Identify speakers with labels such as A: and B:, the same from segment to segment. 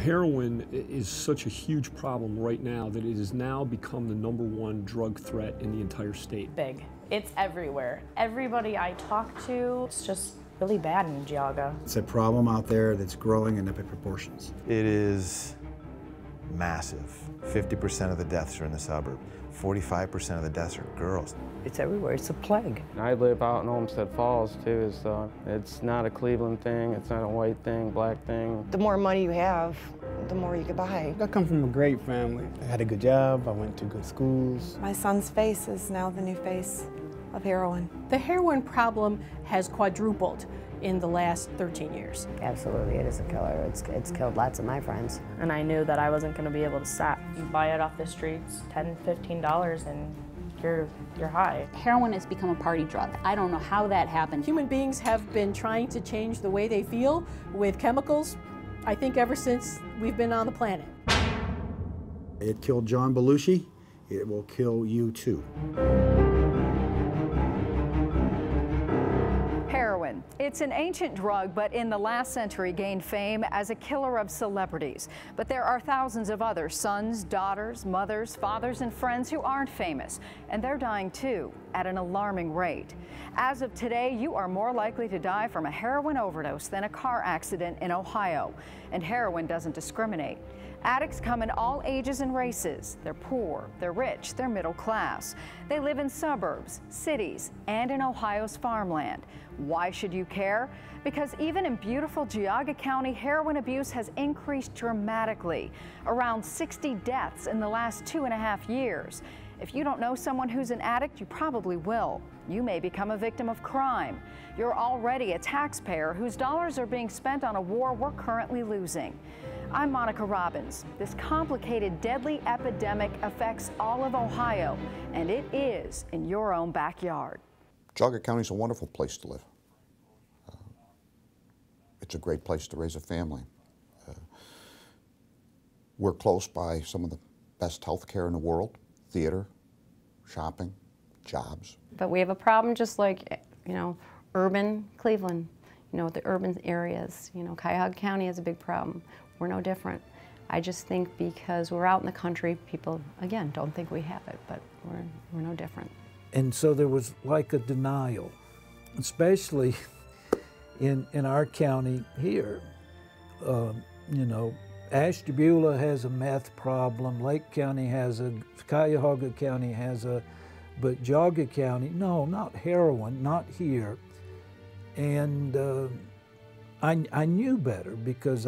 A: Heroin is such a huge problem right now that it has now become the #1 drug threat in the entire state.
B: Big. It's everywhere. Everybody I talk to, it's just really bad in Geauga.
C: It's a problem out there that's growing in epic proportions.
D: It is massive. 50% of the deaths are in the suburb. 45% of the deaths are girls.
E: It's everywhere. It's a plague.
F: I live out in Olmsted Falls, too, so it's not a Cleveland thing. It's not a white thing, black thing.
E: The more money you have, the more you can buy.
G: I come from a great family. I had a good job. I went to good schools.
H: My son's face is now the new face of heroin.
I: The heroin problem has quadrupled in the last 13 years.
J: Absolutely, it is a killer. It's killed lots of my friends.
B: And I knew that I wasn't going to be able to stop. You buy it off the streets, $10, $15, and you're high.
K: Heroin has become a party drug. I don't know how that happened.
I: Human beings have been trying to change the way they feel with chemicals, I think ever since we've been on the planet.
C: It killed John Belushi. It will kill you too.
L: Heroin. It's an ancient drug, but in the last century gained fame as a killer of celebrities. But there are thousands of other sons, daughters, mothers, fathers, and friends who aren't famous, and they're dying too at an alarming rate. As of today, you are more likely to die from a heroin overdose than a car accident in Ohio, and heroin doesn't discriminate. Addicts come in all ages and races. They're poor, they're rich, they're middle class. They live in suburbs, cities, and in Ohio's farmland. Why should you care? Because even in beautiful Geauga County, heroin abuse has increased dramatically. Around 60 deaths in the last 2.5 years. If you don't know someone who's an addict, you probably will. You may become a victim of crime. You're already a taxpayer whose dollars are being spent on a war we're currently losing. I'm Monica Robbins. This complicated, deadly epidemic affects all of Ohio, and it is in your own backyard.
M: Geauga County is a wonderful place to live. It's a great place to raise a family. We're close by some of the best health care in the world, theater, shopping, jobs.
K: But we have a problem just like, urban Cleveland, the urban areas. Cuyahoga County has a big problem. We're no different. I just think because we're out in the country, people, again, don't think we have it, but we're no different.
N: And so there was like a denial, especially in our county here. Ashtabula has a meth problem, Lake County has a, Cuyahoga County has a, but Geauga County, no, not heroin, not here. And I knew better because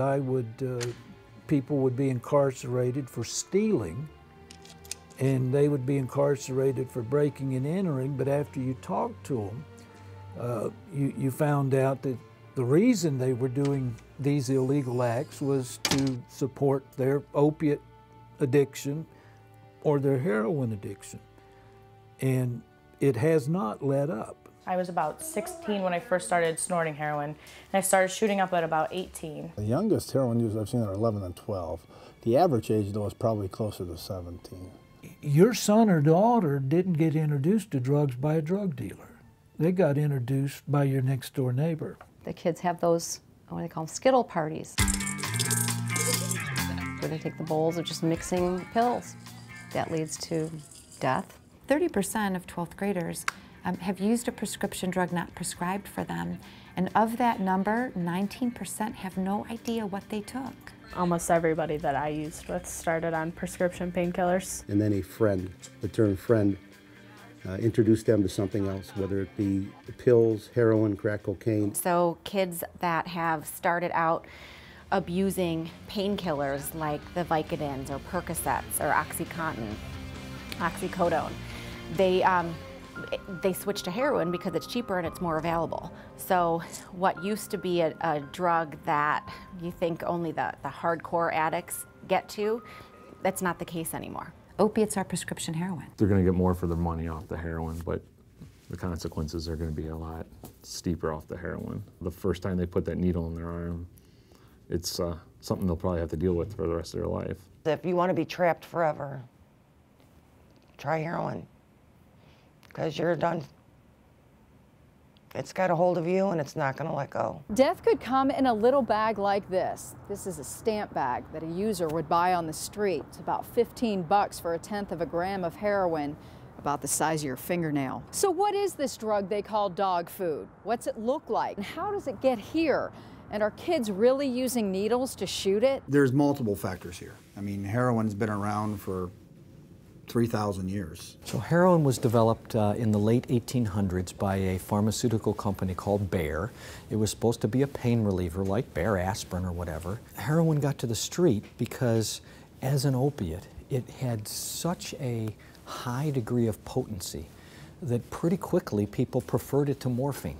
N: people would be incarcerated for stealing, and they would be incarcerated for breaking and entering, but after you talked to them, you found out that the reason they were doing these illegal acts was to support their opiate addiction or their heroin addiction. And it has not let up.
B: I was about 16 when I first started snorting heroin, and I started shooting up at about 18.
G: The youngest heroin users I've seen are 11 and 12. The average age, though, is probably closer to 17.
N: Your son or daughter didn't get introduced to drugs by a drug dealer. They got introduced by your next door neighbor.
K: The kids have those, what do they call them, Skittle parties, where they take the bowls of just mixing pills. That leads to death.
H: 30% of 12th graders have used a prescription drug not prescribed for them. And of that number, 19% have no idea what they took.
B: Almost everybody that I used with started on prescription painkillers.
O: And then a friend, the term friend, introduced them to something else, whether it be pills, heroin, crack cocaine.
P: So kids that have started out abusing painkillers like the Vicodins or Percocets or OxyContin, oxycodone, they switch to heroin because it's cheaper and it's more available. So what used to be a drug that you think only the hardcore addicts get to, that's not the case anymore. Opiates are prescription heroin.
Q: They're going to get more for their money off the heroin, but the consequences are going to be a lot steeper off the heroin. The first time they put that needle in their arm, it's something they'll probably have to deal with for the rest of their life.
E: If you want to be trapped forever, try heroin, because you're done. It's got a hold of you and it's not going to let go.
L: Death could come in a little bag like this. This is a stamp bag that a user would buy on the street. It's about 15 bucks for 1/10 of a gram of heroin, about the size of your fingernail. So what is this drug they call dog food? What's it look like? And how does it get here? And are kids really using needles to shoot it?
C: There's multiple factors here. I mean, heroin's been around for 3,000 years.
R: So heroin was developed in the late 1800s by a pharmaceutical company called Bayer. It was supposed to be a pain reliever like Bayer aspirin or whatever. Heroin got to the street because as an opiate, it had such a high degree of potency that pretty quickly people preferred it to morphine.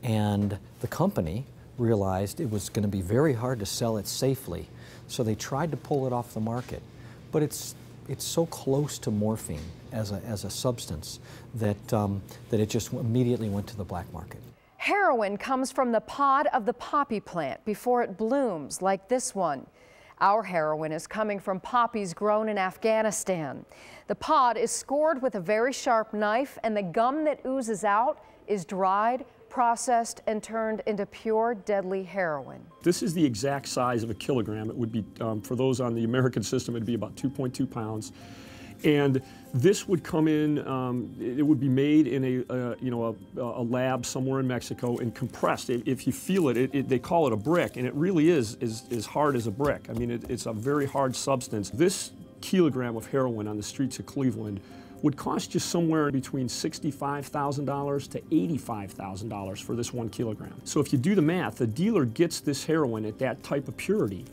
R: And the company realized it was going to be very hard to sell it safely, so they tried to pull it off the market. But it's so close to morphine as a substance that, that it just immediately went to the black market.
L: Heroin comes from the pod of the poppy plant before it blooms, like this one. Our heroin is coming from poppies grown in Afghanistan. The pod is scored with a very sharp knife, and the gum that oozes out is dried, processed, and turned into pure, deadly heroin.
A: This is the exact size of a kilogram. It would be, for those on the American system, it'd be about 2.2 pounds. And this would come in, it would be made in a lab somewhere in Mexico and compressed. If you feel it, they call it a brick, and it really is hard as a brick. I mean, it's a very hard substance. This kilogram of heroin on the streets of Cleveland would cost you somewhere between $65,000 to $85,000 for this 1 kilogram. So if you do the math, the dealer gets this heroin at that type of purity,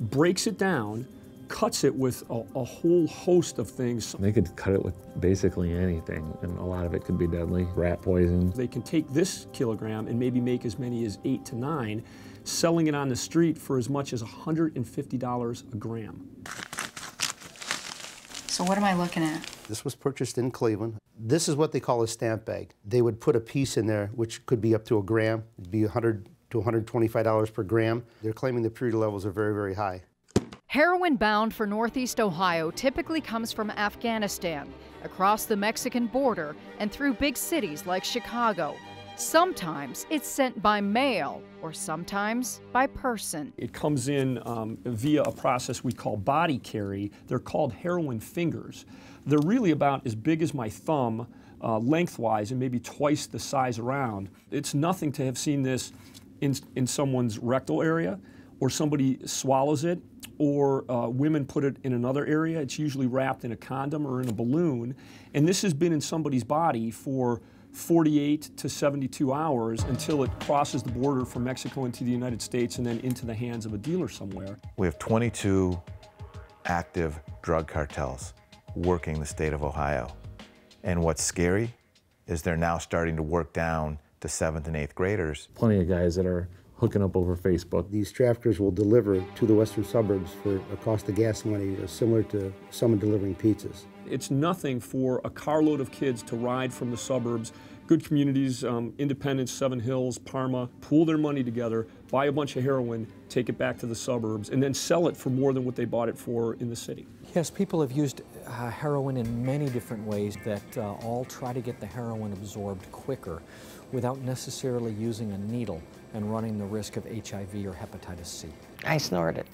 A: breaks it down, cuts it with a whole host of things.
Q: They could cut it with basically anything, and a lot of it could be deadly. Rat poison.
A: They can take this kilogram and maybe make as many as 8 to 9, selling it on the street for as much as $150 a gram.
L: So what am I looking at?
O: This was purchased in Cleveland. This is what they call a stamp bag. They would put a piece in there, which could be up to a gram. It'd be $100 to $125 per gram. They're claiming the purity levels are very, very high.
L: Heroin bound for Northeast Ohio typically comes from Afghanistan, across the Mexican border, and through big cities like Chicago. Sometimes it's sent by mail, or sometimes by person.
A: It comes in via a process we call body carry. They're called heroin fingers. They're really about as big as my thumb lengthwise and maybe twice the size around. It's nothing to have seen this in someone's rectal area, or somebody swallows it, or women put it in another area. It's usually wrapped in a condom or in a balloon. And this has been in somebody's body for 48 to 72 hours until it crosses the border from Mexico into the United States and then into the hands of a dealer somewhere.
D: We have 22 active drug cartels working the state of Ohio. And what's scary is they're now starting to work down to 7th and 8th graders.
Q: Plenty of guys that are hooking up over Facebook.
O: These traffickers will deliver to the western suburbs for a cost of gas money similar to someone delivering pizzas.
A: It's nothing for a carload of kids to ride from the suburbs, good communities, Independence, Seven Hills, Parma, pool their money together, buy a bunch of heroin, take it back to the suburbs, and then sell it for more than what they bought it for in the city.
R: Yes, people have used heroin in many different ways that all try to get the heroin absorbed quicker without necessarily using a needle and running the risk of HIV or hepatitis C.
E: I snorted.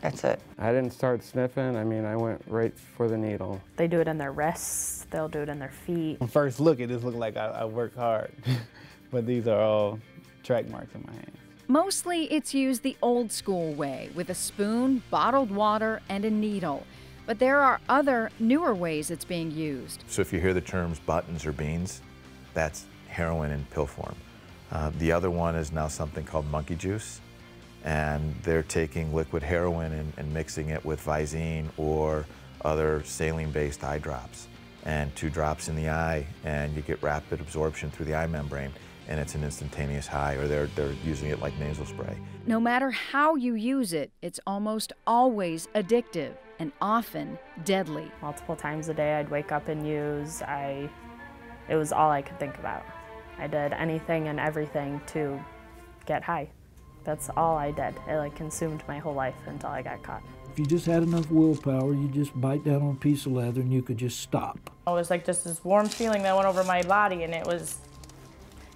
E: That's it.
F: I didn't start sniffing. I mean, I went right for the needle.
B: They do it in their wrists. They'll do it in their feet.
S: On first look, it just looked like I work hard. But these are all track marks on my hands.
L: Mostly it's used the old school way, with a spoon, bottled water, and a needle. But there are other, newer ways it's being used.
D: So if you hear the terms buttons or beans, that's heroin in pill form. The other one is now something called monkey juice, and they're taking liquid heroin and mixing it with Visine or other saline-based eye drops. And 2 drops in the eye, and you get rapid absorption through the eye membrane, and it's an instantaneous high, or they're using it like nasal spray.
L: No matter how you use it, it's almost always addictive and often deadly.
B: Multiple times a day I'd wake up and use. It was all I could think about. I did anything and everything to get high. That's all I did. It consumed my whole life until I got caught.
N: If you just had enough willpower, you just bite down on a piece of leather and you could just stop.
B: It was like just this warm feeling that went over my body, and it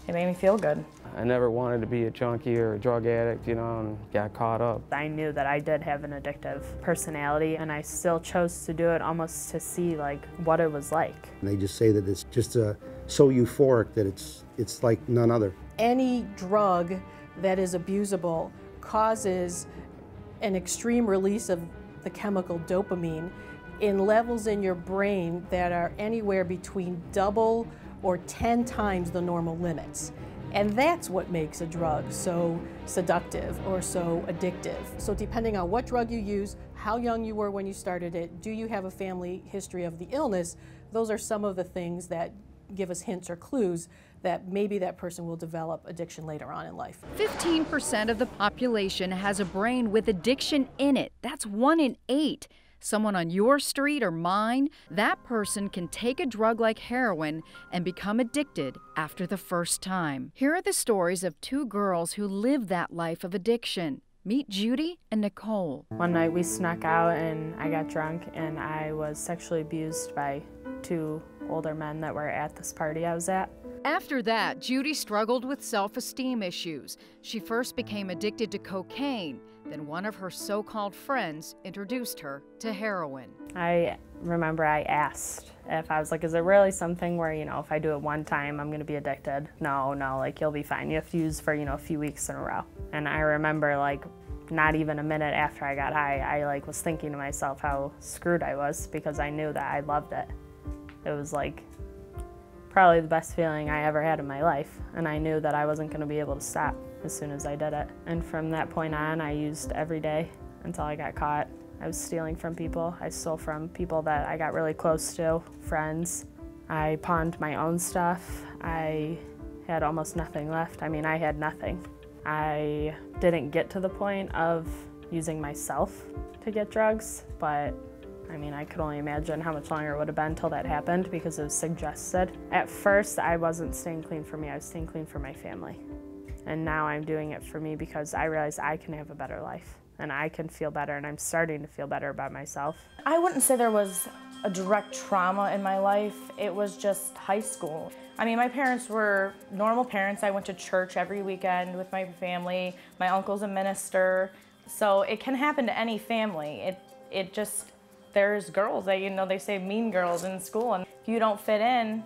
B: It made me feel good.
F: I never wanted to be a junkie or a drug addict, you know, and got caught up.
B: I knew that I did have an addictive personality, and I still chose to do it almost to see like what it was like.
O: And they just say that it's just so euphoric that it's like none other.
I: Any drug that is abusable causes an extreme release of the chemical dopamine in levels in your brain that are anywhere between double or 10 times the normal limits. And that's what makes a drug so seductive or so addictive. So depending on what drug you use, how young you were when you started it, do you have a family history of the illness, those are some of the things that give us hints or clues that maybe that person will develop addiction later on in life.
L: 15% of the population has a brain with addiction in it. That's 1 in 8. Someone on your street or mine, that person can take a drug like heroin and become addicted after the first time. Here are the stories of 2 girls who lived that life of addiction. Meet Judy and Nicole.
B: One night we snuck out and I got drunk and I was sexually abused by 2 older men that were at this party I was at.
L: After that, Judy struggled with self-esteem issues. She first became addicted to cocaine. Then one of her so-called friends introduced her to heroin.
B: I remember I asked if I was like, is it really something where, you know, if I do it one time, I'm gonna be addicted? No, like you'll be fine. You have to use for, you know, a few weeks in a row. And I remember like not even a minute after I got high, I like was thinking to myself how screwed I was because I knew that I loved it. It was like probably the best feeling I ever had in my life. And I knew that I wasn't gonna be able to stop as soon as I did it. And from that point on, I used every day until I got caught. I was stealing from people. I stole from people that I got really close to, friends. I pawned my own stuff. I had almost nothing left. I mean, I had nothing. I didn't get to the point of using myself to get drugs, but I mean, I could only imagine how much longer it would have been until that happened because it was suggested. At first, I wasn't staying clean for me, I was staying clean for my family. And now I'm doing it for me because I realize I can have a better life and I can feel better, and I'm starting to feel better about myself.
T: I wouldn't say there was a direct trauma in my life. It was just high school. I mean, my parents were normal parents. I went to church every weekend with my family. My uncle's a minister. So it can happen to any family. It just, there's girls that, you know, they say mean girls in school, and if you don't fit in,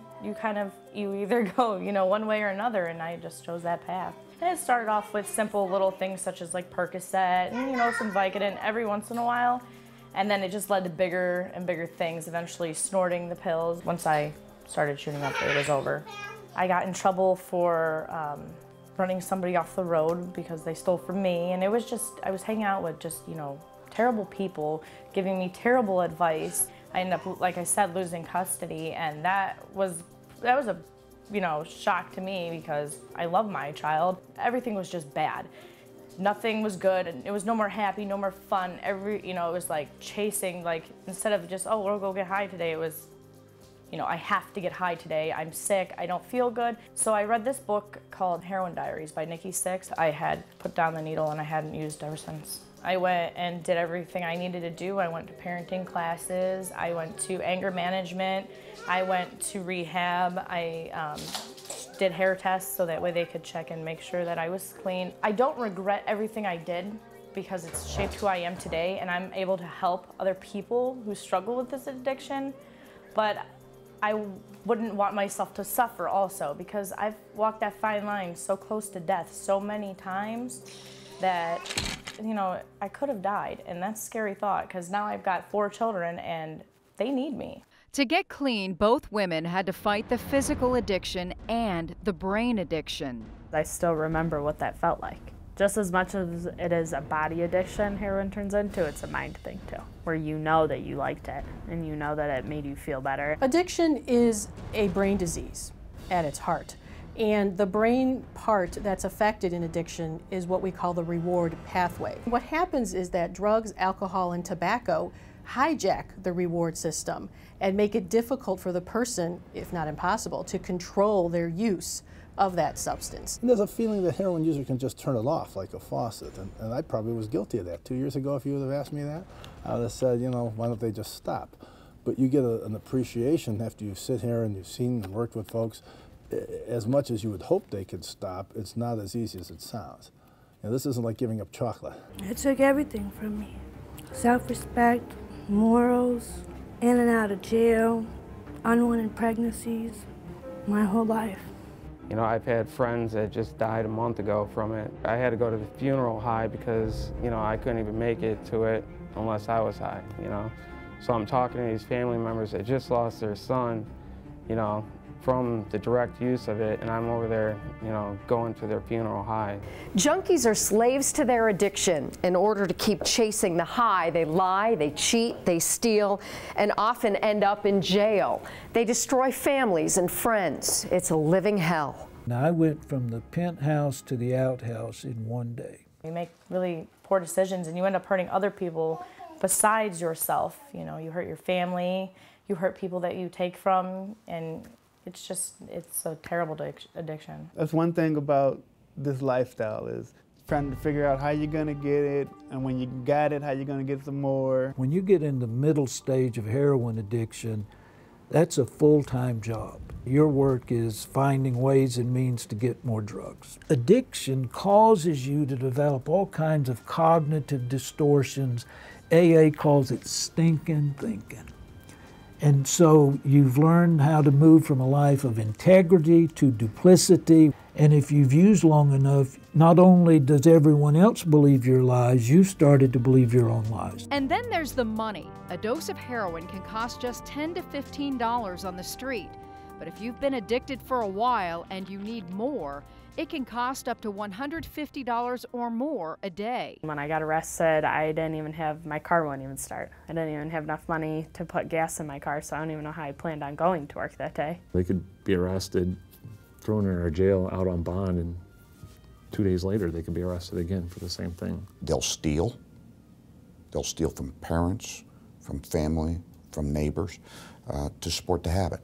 T: you either go, you know, one way or another, and I just chose that path. And it started off with simple little things such as like Percocet and, you know, some Vicodin every once in a while. And then it just led to bigger and bigger things, eventually snorting the pills. Once I started shooting up, it was over. I got in trouble for running somebody off the road because they stole from me. And it was just, I was hanging out with just, you know, terrible people giving me terrible advice. I ended up, like I said, losing custody, and that was a, you know, shock to me because I love my child. Everything was just bad. Nothing was good, and it was no more happy, no more fun. You know, it was like chasing, like instead of just, oh, we'll go get high today, it was, you know, I have to get high today. I'm sick, I don't feel good. So I read this book called Heroin Diaries by Nikki Sixx. I had put down the needle and I hadn't used ever since. I went and did everything I needed to do. I went to parenting classes, I went to anger management, I went to rehab, I did hair tests so that way they could check and make sure that I was clean. I don't regret everything I did because it's shaped who I am today, and I'm able to help other people who struggle with this addiction, but I wouldn't want myself to suffer also because I've walked that fine line so close to death so many times that, you know, I could have died, and that's a scary thought because now I've got 4 children and they need me.
L: To get clean, both women had to fight the physical addiction and the brain addiction.
B: I still remember what that felt like. Just as much as it is a body addiction heroin turns into, it's a mind thing too, where you know that you liked it and you know that it made you feel better.
I: Addiction is a brain disease at its heart. And the brain part that's affected in addiction is what we call the reward pathway. What happens is that drugs, alcohol, and tobacco hijack the reward system and make it difficult for the person, if not impossible, to control their use of that substance.
G: And there's a feeling that heroin user can just turn it off like a faucet, and I probably was guilty of that. 2 years ago, if you would have asked me that, I would have said, you know, why don't they just stop? But you get an appreciation after you sit here and you've seen and worked with folks as much as you would hope they could stop, it's not as easy as it sounds. You know, this isn't like giving up chocolate.
U: It took everything from me. Self-respect, morals, in and out of jail, unwanted pregnancies, my whole life.
F: You know, I've had friends that just died a month ago from it. I had to go to the funeral high because, you know, I couldn't even make it to it unless I was high, you know. So I'm talking to these family members that just lost their son, you know, from the direct use of it, and I'm over there, you know, going to their funeral high.
L: Junkies are slaves to their addiction. In order to keep chasing the high, they lie, they cheat, they steal, and often end up in jail. They destroy families and friends. It's a living hell.
N: Now, I went from the penthouse to the outhouse in one day.
T: You make really poor decisions and you end up hurting other people besides yourself. You know, you hurt your family, you hurt people that you take from, and it's a terrible addiction.
S: That's one thing about this lifestyle is trying to figure out how you're gonna get it, and when you got it, how you're gonna get some more.
N: When you get in the middle stage of heroin addiction, that's a full-time job. Your work is finding ways and means to get more drugs. Addiction causes you to develop all kinds of cognitive distortions. AA calls it stinking thinking. And so you've learned how to move from a life of integrity to duplicity. And if you've used long enough, not only does everyone else believe your lies, you started to believe your own lies.
L: And then there's the money. A dose of heroin can cost just $10 to $15 on the street. But if you've been addicted for a while and you need more, it can cost up to $150 or more a day.
B: When I got arrested, I didn't even have, my car wouldn't even start. I didn't even have enough money to put gas in my car, so I don't even know how I planned on going to work that day.
Q: They could be arrested, thrown in our jail, out on bond, and 2 days later they could be arrested again for the same thing.
M: They'll steal. They'll steal from parents, from family, from neighbors, to support the habit.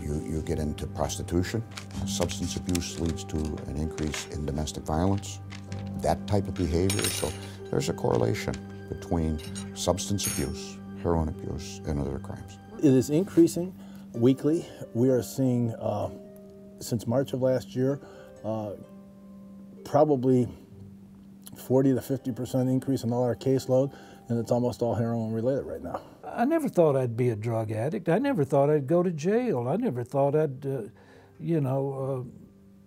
M: You get into prostitution. Substance abuse leads to an increase in domestic violence, that type of behavior. So there's a correlation between substance abuse, heroin abuse, and other crimes.
G: It is increasing weekly. We are seeing, since March of last year, probably 40 to 50% increase in all our caseload, and it's almost all heroin related right now.
N: I never thought I'd be a drug addict. I never thought I'd go to jail. I never thought I'd,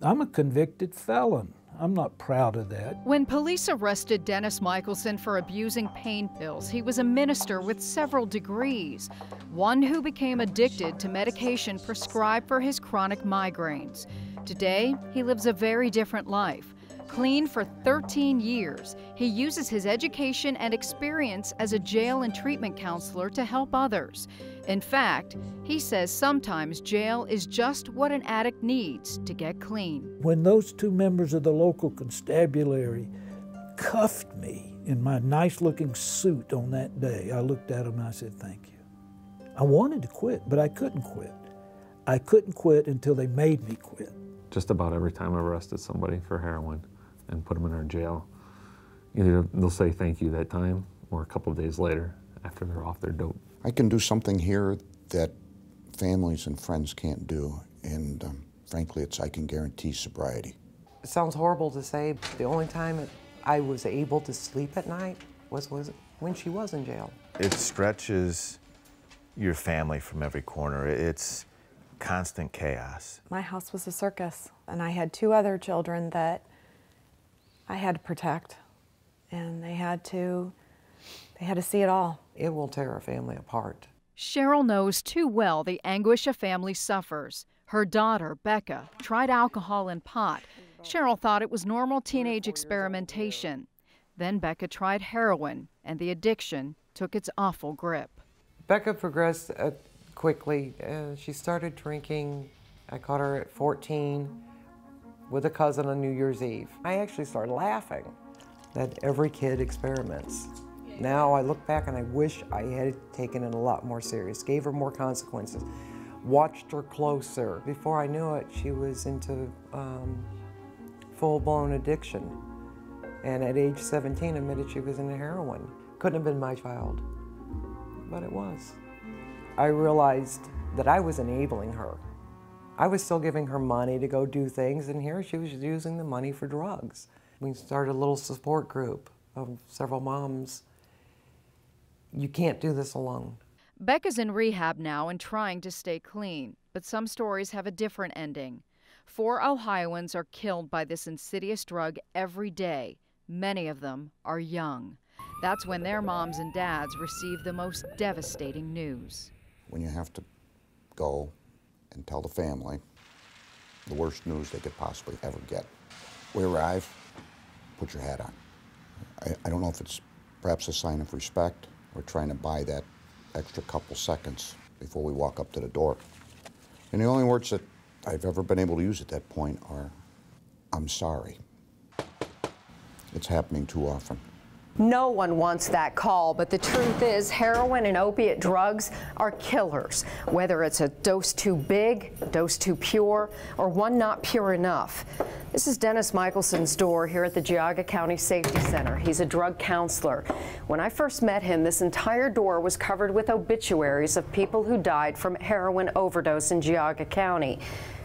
N: I'm a convicted felon. I'm not proud of that.
L: When police arrested Dennis Michelson for abusing pain pills, he was a minister with several degrees, one who became addicted to medication prescribed for his chronic migraines. Today, he lives a very different life. Clean for 13 years, he uses his education and experience as a jail and treatment counselor to help others. In fact, he says sometimes jail is just what an addict needs to get clean.
N: When those two members of the local constabulary cuffed me in my nice-looking suit on that day, I looked at them and I said, thank you. I wanted to quit, but I couldn't quit. I couldn't quit until they made me quit.
Q: Just about every time I arrested somebody for heroin and put them in our jail, either they'll say thank you that time or a couple of days later after they're off their dope.
M: I can do something here that families and friends can't do, and frankly, I can guarantee sobriety.
E: It sounds horrible to say, but the only time I was able to sleep at night was when she was in jail.
D: It stretches your family from every corner. It's constant chaos.
V: My house was a circus, and I had two other children that I had to protect, and they had to see it all.
E: It will tear a family apart.
L: Cheryl knows too well the anguish a family suffers. Her daughter, Becca, tried alcohol and pot. Cheryl thought it was normal teenage experimentation. Then Becca tried heroin, and the addiction took its awful grip.
E: Becca progressed quickly. She started drinking. I caught her at 14 with a cousin on New Year's Eve. I actually started laughing that every kid experiments. Now I look back and I wish I had taken it a lot more serious, gave her more consequences, watched her closer. Before I knew it, she was into full-blown addiction. And at age 17, admitted she was into heroin. Couldn't have been my child, but it was. I realized that I was enabling her I was still giving her money to go do things, and here she was using the money for drugs. We started a little support group of several moms. You can't do this alone.
L: Becca's in rehab now and trying to stay clean, but some stories have a different ending. 4 Ohioans are killed by this insidious drug every day. Many of them are young. That's when their moms and dads receive the most devastating news.
M: When you have to go and tell the family the worst news they could possibly ever get. We arrive, put your hat on. I don't know if it's perhaps a sign of respect or trying to buy that extra couple seconds before we walk up to the door. And the only words that I've ever been able to use at that point are, I'm sorry. It's happening too often.
L: No one wants that call, but the truth is heroin and opiate drugs are killers, whether it's a dose too big, a dose too pure, or one not pure enough. This is Dennis Michelson's door here at the Geauga County Safety Center. He's a drug counselor. When I first met him, this entire door was covered with obituaries of people who died from heroin overdose in Geauga County.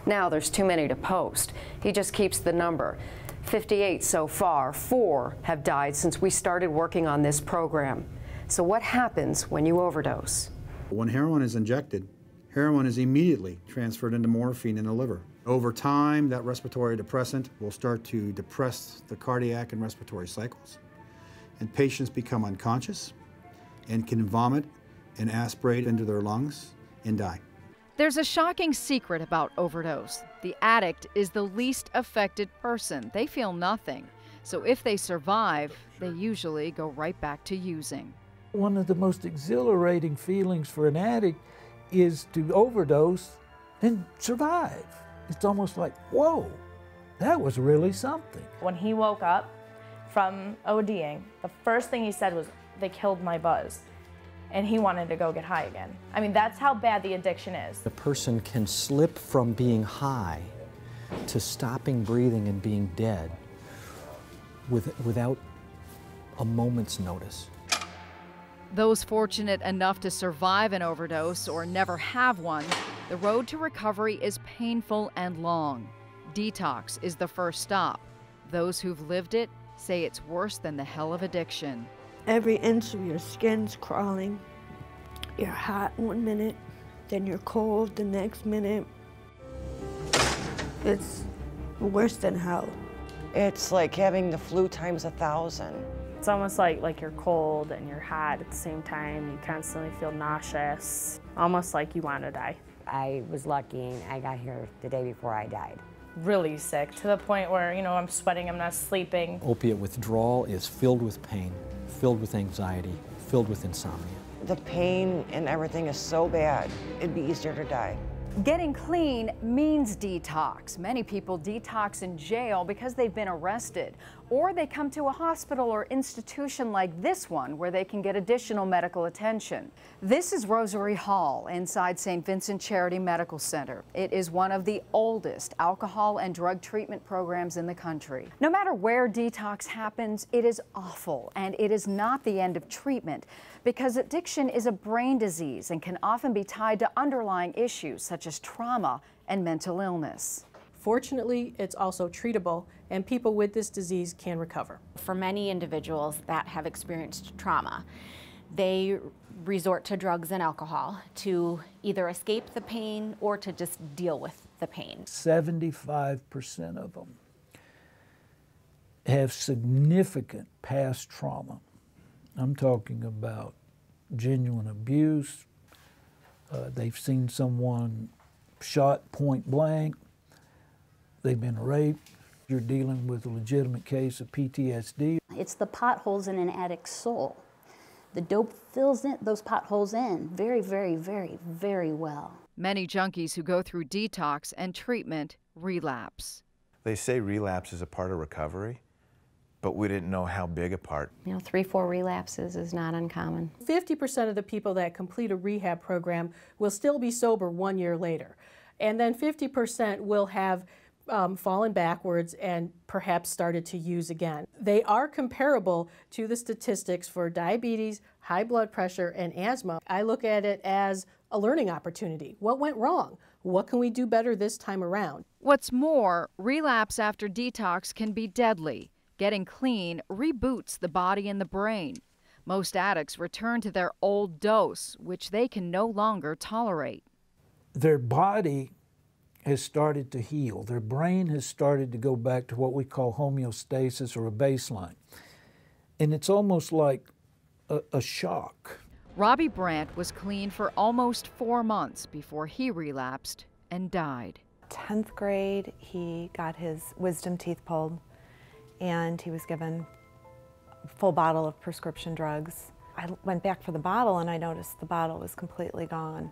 L: Now there's too many to post. He just keeps the number. 58 so far, 4 have died since we started working on this program. So what happens when you overdose?
C: When heroin is injected, heroin is immediately transferred into morphine in the liver. Over time, that respiratory depressant will start to depress the cardiac and respiratory cycles. And patients become unconscious and can vomit and aspirate into their lungs and die.
L: There's a shocking secret about overdose. The addict is the least affected person. They feel nothing. So if they survive, they usually go right back to using.
N: One of the most exhilarating feelings for an addict is to overdose and survive. It's almost like, whoa, that was really something.
T: When he woke up from ODing, the first thing he said was, "They killed my buzz." And he wanted to go get high again. I mean, that's how bad the addiction is.
R: The person can slip from being high to stopping breathing and being dead without a moment's notice.
L: Those fortunate enough to survive an overdose or never have one, the road to recovery is painful and long. Detox is the first stop. Those who've lived it say it's worse than the hell of addiction.
U: Every inch of your skin's crawling. You're hot 1 minute, then you're cold the next minute. It's worse than hell.
E: It's like having the flu times 1,000.
B: It's almost like you're cold and you're hot at the same time. You constantly feel nauseous, almost like you want to die.
J: I was lucky and I got here the day before I died.
T: Really sick, to the point where, you know, I'm sweating, I'm not sleeping.
R: Opiate withdrawal is filled with pain, filled with anxiety, filled with insomnia.
E: The pain and everything is so bad, it'd be easier to die.
L: Getting clean means detox. Many people detox in jail because they've been arrested, or they come to a hospital or institution like this one where they can get additional medical attention. This is Rosary Hall inside St. Vincent Charity Medical Center. It is one of the oldest alcohol and drug treatment programs in the country. No matter where detox happens, it is awful, and it is not the end of treatment, because addiction is a brain disease and can often be tied to underlying issues such as trauma and mental illness.
I: Fortunately, it's also treatable, and people with this disease can recover.
P: For many individuals that have experienced trauma, they resort to drugs and alcohol to either escape the pain or to just deal with the pain.
N: 75% of them have significant past trauma. I'm talking about genuine abuse. They've seen someone shot point blank. They've been raped. You're dealing with a legitimate case of PTSD.
K: It's the potholes in an addict's soul. The dope fills those potholes in very, very, very, very well.
L: Many junkies who go through detox and treatment relapse.
D: They say relapse is a part of recovery, but we didn't know how big a part.
P: You know, 3-4 relapses is not uncommon.
I: 50% of the people that complete a rehab program will still be sober 1 year later. And then 50% will have fallen backwards and perhaps started to use again. They are comparable to the statistics for diabetes, high blood pressure, and asthma. I look at it as a learning opportunity. What went wrong? What can we do better this time around?
L: What's more, relapse after detox can be deadly. Getting clean reboots the body and the brain. Most addicts return to their old dose, which they can no longer tolerate.
N: Their body has started to heal. Their brain has started to go back to what we call homeostasis, or a baseline. And it's almost like a shock.
L: Robbie Brandt was clean for almost 4 months before he relapsed and died.
V: 10th grade, he got his wisdom teeth pulled, and he was given a full bottle of prescription drugs. I went back for the bottle, and I noticed the bottle was completely gone.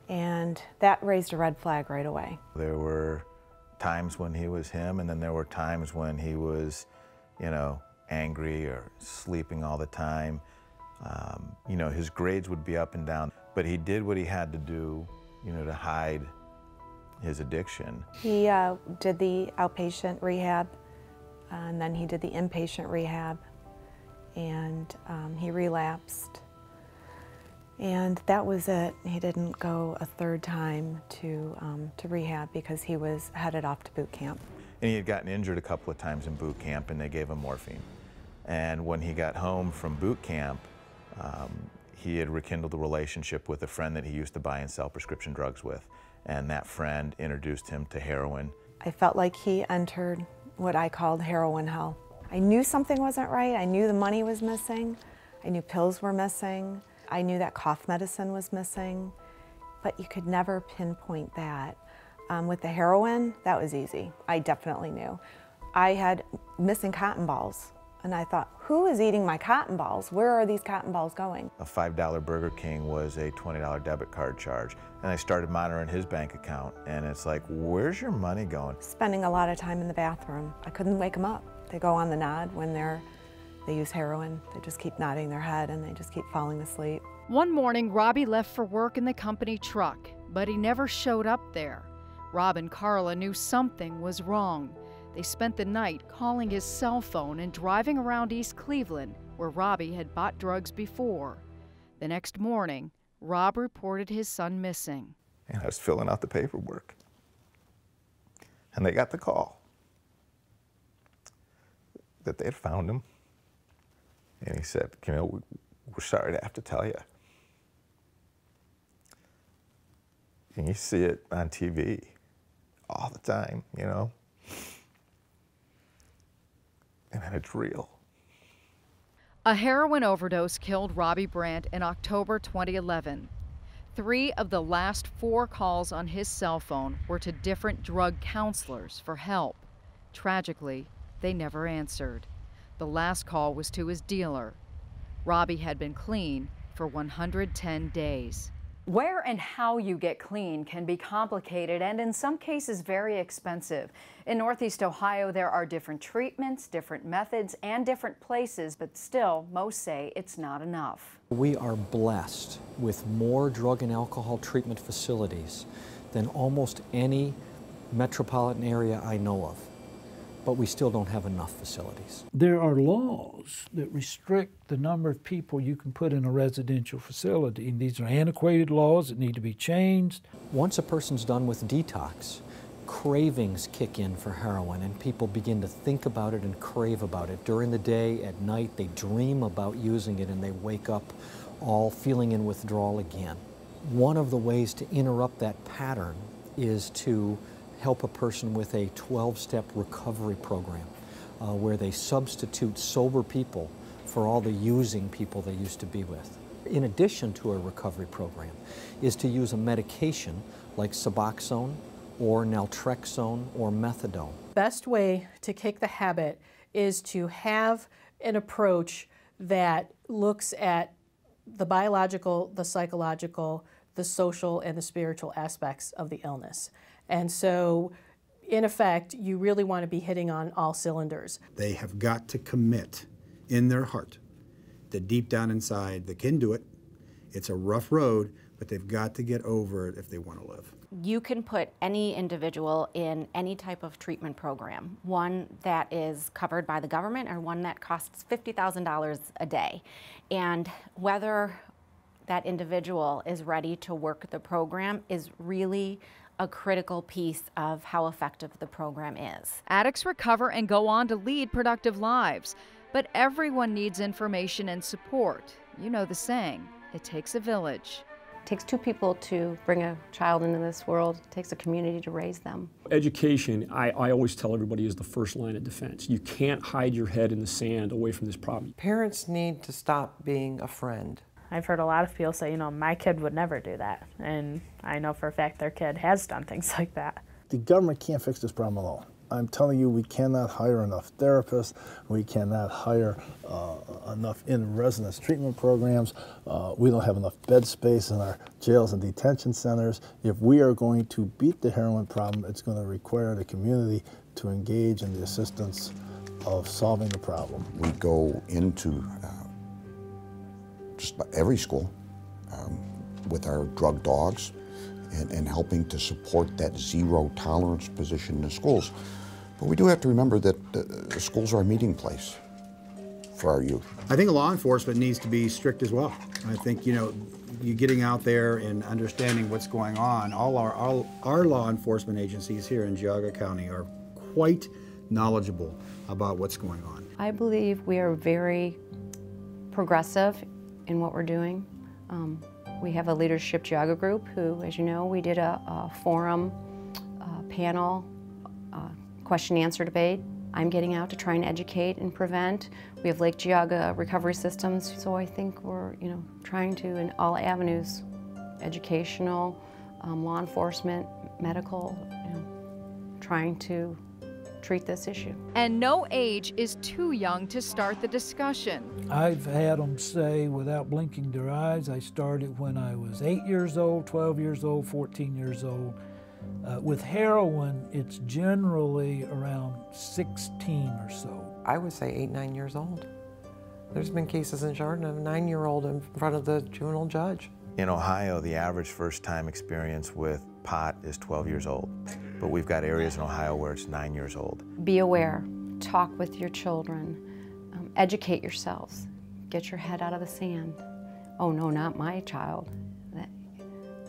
V: And that raised a red flag right away.
D: There were times when he was him, and then there were times when he was, you know, angry or sleeping all the time. You know, his grades would be up and down, but he did what he had to do, you know, to hide his addiction.
V: He did the outpatient rehab, and then he did the inpatient rehab, and he relapsed. And that was it. He didn't go a third time to rehab because he was headed off to boot camp.
D: And he had gotten injured a couple of times in boot camp, and they gave him morphine. And when he got home from boot camp, he had rekindled a relationship with a friend that he used to buy and sell prescription drugs with. And that friend introduced him to heroin.
V: I felt like he entered what I called heroin hell. I knew something wasn't right. I knew the money was missing. I knew pills were missing. I knew that cough medicine was missing, but you could never pinpoint that. With the heroin, that was easy. I definitely knew. I had missing cotton balls, and I thought, who is eating my cotton balls? Where are these cotton balls going?
D: A $5 Burger King was a $20 debit card charge. And I started monitoring his bank account, and it's like, where's your money going?
V: Spending a lot of time in the bathroom. I couldn't wake them up. They go on the nod when they use heroin. They just keep nodding their head, and they just keep falling asleep.
L: One morning, Robbie left for work in the company truck, but he never showed up there. Rob and Carla knew something was wrong. They spent the night calling his cell phone and driving around East Cleveland, where Robbie had bought drugs before. The next morning, Rob reported his son missing.
D: And I was filling out the paperwork. And they got the call that they had found him. And he said, you know, we're sorry to have to tell you. And you see it on TV all the time, you know. And then it's real.
L: A heroin overdose killed Robbie Brandt in October 2011. 3 of the last 4 calls on his cell phone were to different drug counselors for help. Tragically, they never answered. The last call was to his dealer. Robbie had been clean for 110 days. Where and how you get clean can be complicated and in some cases very expensive. In Northeast Ohio, there are different treatments, different methods, and different places, but still, most say it's not enough.
R: We are blessed with more drug and alcohol treatment facilities than almost any metropolitan area I know of, but we still don't have enough facilities.
N: There are laws that restrict the number of people you can put in a residential facility. And these are antiquated laws that need to be changed.
R: Once a person's done with detox, cravings kick in for heroin, and people begin to think about it and crave about it. During the day, at night, they dream about using it, and they wake up all feeling in withdrawal again. One of the ways to interrupt that pattern is to help a person with a 12-step recovery program where they substitute sober people for all the using people they used to be with. In addition to a recovery program is to use a medication like Suboxone or naltrexone or methadone.
I: Best way to kick the habit is to have an approach that looks at the biological, the psychological, the social, and the spiritual aspects of the illness. And so, in effect, you really want to be hitting on all cylinders.
C: They have got to commit in their heart that deep down inside they can do it. It's a rough road, but they've got to get over it if they want to live.
P: You can put any individual in any type of treatment program, one that is covered by the government or one that costs $50,000 a day. And whether that individual is ready to work the program is really a critical piece of how effective the program is.
L: Addicts recover and go on to lead productive lives, but everyone needs information and support. You know the saying, it takes a village.
A: It takes two people to bring a child into this world. It takes a community to raise them.
H: Education, I always tell everybody, is the first line of defense. You can't hide your head in the sand away from this problem.
E: Parents need to stop being a friend.
B: I've heard a lot of people say, you know, my kid would never do that. And I know for a fact their kid has done things like that.
G: The government can't fix this problem alone. I'm telling you, we cannot hire enough therapists. We cannot hire enough in-residence treatment programs. We don't have enough bed space in our jails and detention centers. If we are going to beat the heroin problem, it's going to require the community to engage in the assistance of solving the problem.
M: We go into just about every school with our drug dogs and helping to support that zero tolerance position in the schools. But we do have to remember that the schools are a meeting place for our youth.
C: I think law enforcement needs to be strict as well. I think, you know, you getting out there and understanding what's going on. All our law enforcement agencies here in Geauga County are quite knowledgeable about what's going on.
A: I believe we are very progressive in what we're doing. We have a leadership Geauga group who, as you know, we did a forum, panel, question and answer debate. I'm getting out to try and educate and prevent. We have Lake Geauga recovery systems, so I think we're, you know, trying to in all avenues, educational, law enforcement, medical, you know, trying to treat this issue.
L: And no age is too young to start the discussion.
N: I've had them say without blinking their eyes, I started when I was 8 years old, 12 years old, 14 years old. With heroin, it's generally around 16 or so.
E: I would say 8, 9 years old. There's been cases in Chardon of a 9-year-old in front of the juvenile judge.
D: In Ohio, the average first-time experience with pot is 12 years old. But we've got areas in Ohio where it's 9 years old.
A: Be aware, talk with your children, educate yourselves, get your head out of the sand. Oh no, not my child.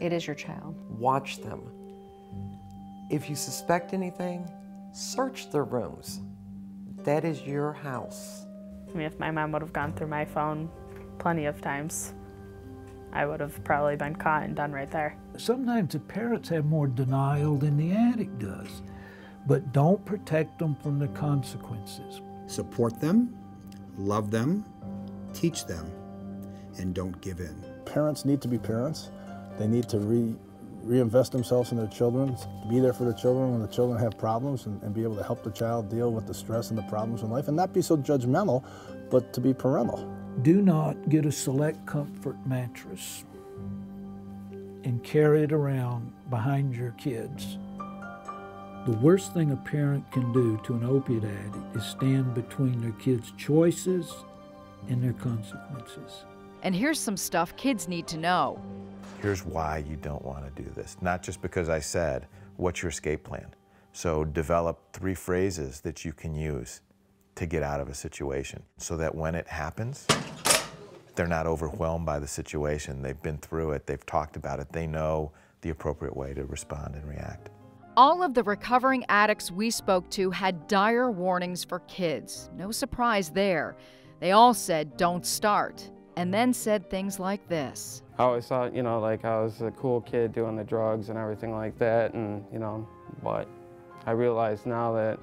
A: It is your child.
E: Watch them. If you suspect anything, search their rooms. That is your house.
B: I mean, if my mom would have gone through my phone plenty of times, I would have probably been caught and done right there.
N: Sometimes the parents have more denial than the addict does, but don't protect them from the consequences.
C: Support them, love them, teach them, and don't give in.
G: Parents need to be parents. They need to reinvest themselves in their children, be there for the children when the children have problems, and be able to help the child deal with the stress and the problems in life, and not be so judgmental, but to be parental.
N: Do not get a Select Comfort mattress and carry it around behind your kids. The worst thing a parent can do to an opiate addict is stand between their kids' choices and their consequences.
L: And here's some stuff kids need to know.
D: Here's why you don't want to do this. Not just because I said, what's your escape plan? So develop 3 phrases that you can use to get out of a situation so that when it happens, they're not overwhelmed by the situation. They've been through it, they've talked about it, they know the appropriate way to respond and react.
L: All of the recovering addicts we spoke to had dire warnings for kids. No surprise there. They all said, don't start, and then said things like this.
F: I always thought, you know, like I was a cool kid doing the drugs and everything like that, and, you know, but I realize now that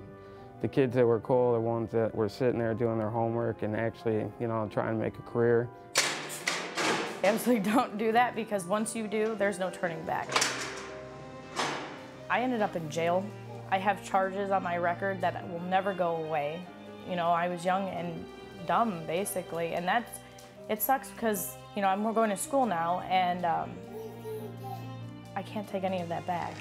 F: the kids that were cool are the ones that were sitting there doing their homework and actually, you know, trying to make a career.
T: Absolutely don't do that, because once you do, there's no turning back. I ended up in jail. I have charges on my record that will never go away. You know, I was young and dumb, basically, and it sucks because, you know, we're going to school now, and I can't take any of that back.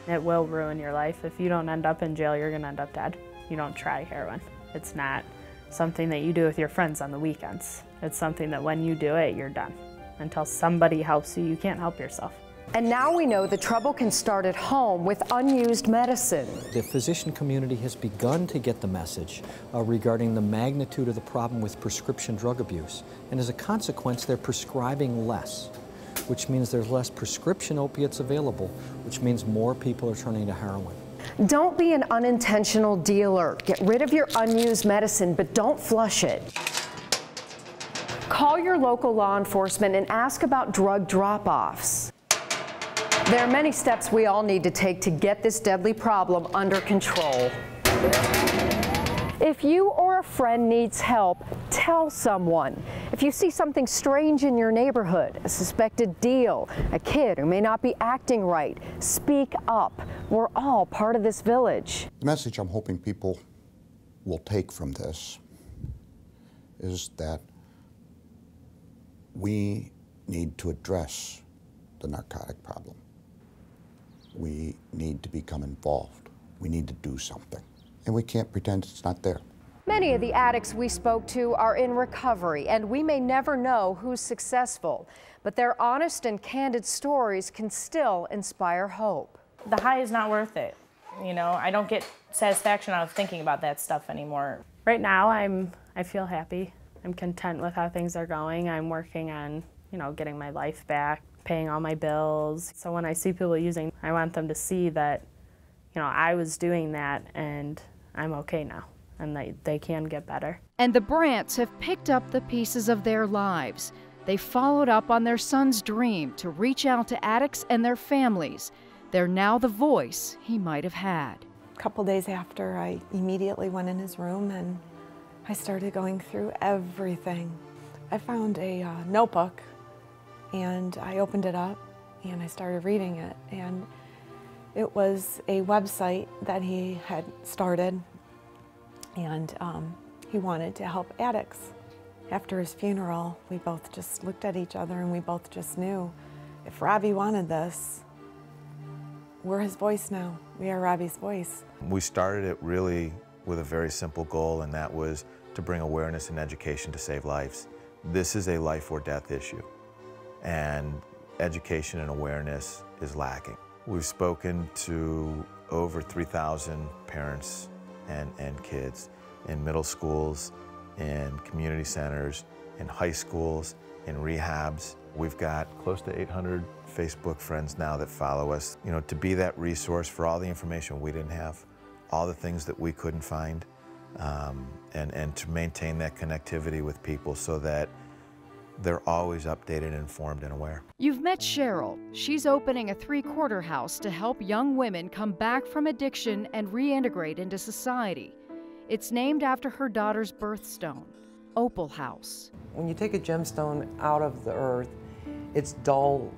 B: It will ruin your life. If you don't end up in jail, you're gonna end up dead. You don't try heroin. It's not something that you do with your friends on the weekends. It's something that when you do it, you're done. Until somebody helps you, you can't help yourself.
L: And now we know the trouble can start at home with unused medicine.
R: The physician community has begun to get the message regarding the magnitude of the problem with prescription drug abuse. And as a consequence, they're prescribing less, which means there's less prescription opiates available, which means more people are turning to heroin.
L: Don't be an unintentional dealer. Get rid of your unused medicine, but don't flush it. Call your local law enforcement and ask about drug drop-offs. There are many steps we all need to take to get this deadly problem under control. If you or a friend needs help, tell someone. If you see something strange in your neighborhood, a suspected deal, a kid who may not be acting right, speak up. We're all part of this village.
M: The message I'm hoping people will take from this is that we need to address the narcotic problem. We need to become involved. We need to do something. And we can't pretend it's not there.
L: Many of the addicts we spoke to are in recovery, and we may never know who's successful, but their honest and candid stories can still inspire hope.
T: The high is not worth it. You know, I don't get satisfaction out of thinking about that stuff anymore.
B: Right now, I feel happy. I'm content with how things are going. I'm working on, getting my life back, paying all my bills. So when I see people using, I want them to see that, I was doing that and I'm okay now, and they can get better.
L: And the Brants have picked up the pieces of their lives. They followed up on their son's dream to reach out to addicts and their families. They're now the voice he might have had.
V: A couple days after, I immediately went in his room and I started going through everything. I found a notebook and I opened it up and I started reading it. And it was a website that he had started, and he wanted to help addicts. After his funeral, we both just looked at each other and we both just knew if Robbie wanted this, we're his voice now. We are Robbie's voice.
D: We started it really with a very simple goal, and that was to bring awareness and education to save lives. This is a life or death issue, and education and awareness is lacking. We've spoken to over 3,000 parents and kids in middle schools, in community centers, in high schools, in rehabs. We've got close to 800 Facebook friends now that follow us. To be that resource for all the information we didn't have, all the things that we couldn't find, and to maintain that connectivity with people so that they're always updated, informed, and aware.
L: You've met Cheryl. She's opening a 3-quarter house to help young women come back from addiction and reintegrate into society. It's named after her daughter's birthstone, Opal House.
E: When you take a gemstone out of the earth, it's dull,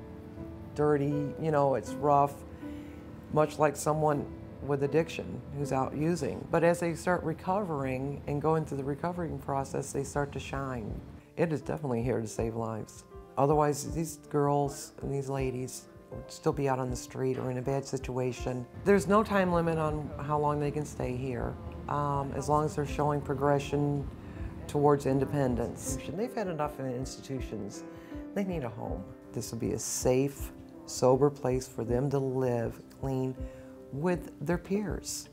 E: dirty, it's rough, much like someone with addiction who's out using. But as they start recovering and going through the recovering process, they start to shine. It is definitely here to save lives. Otherwise, these girls and these ladies would still be out on the street or in a bad situation. There's no time limit on how long they can stay here, as long as they're showing progression towards independence. They've had enough in institutions. They need a home. This will be a safe, sober place for them to live clean with their peers.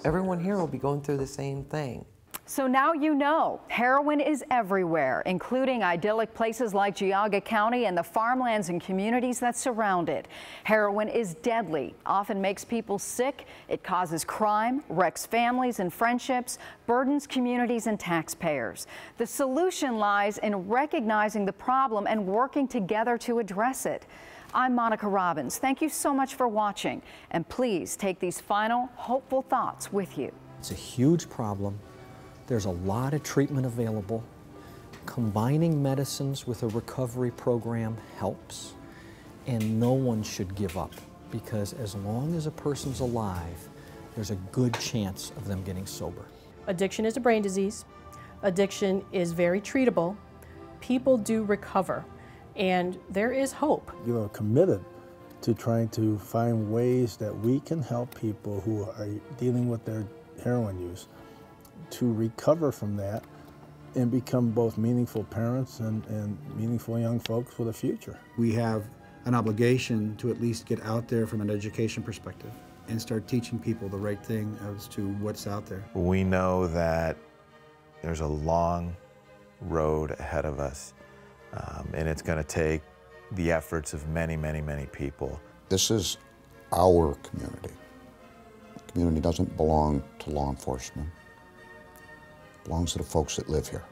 E: Everyone here will be going through the same thing.
L: So now you know, heroin is everywhere, including idyllic places like Geauga County and the farmlands and communities that surround it. Heroin is deadly, often makes people sick. It causes crime, wrecks families and friendships, burdens communities and taxpayers. The solution lies in recognizing the problem and working together to address it. I'm Monica Robbins. Thank you so much for watching, and please take these final hopeful thoughts with you.
R: It's a huge problem. There's a lot of treatment available. Combining medicines with a recovery program helps, and no one should give up, because as long as a person's alive, there's a good chance of them getting sober.
I: Addiction is a brain disease. Addiction is very treatable. People do recover, and there is hope.
G: You are committed to trying to find ways that we can help people who are dealing with their heroin use to recover from that and become both meaningful parents and meaningful young folks with a future.
C: We have an obligation to at least get out there from an education perspective and start teaching people the right thing as to what's out there.
D: We know that there's a long road ahead of us, and it's going to take the efforts of many, many, many people.
M: This is our community. The community doesn't belong to law enforcement. It belongs to the folks that live here.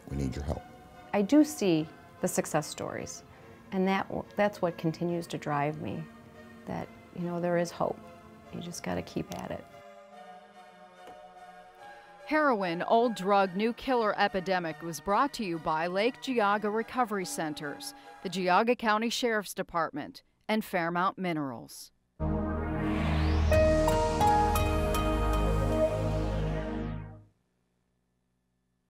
M: We need your help.
A: I do see the success stories, and that's what continues to drive me, that, you know, there is hope. You just got to keep at it.
L: Heroin, Old Drug, New Killer Epidemic was brought to you by Lake Geauga Recovery Centers, the Geauga County Sheriff's Department, and Fairmount Minerals.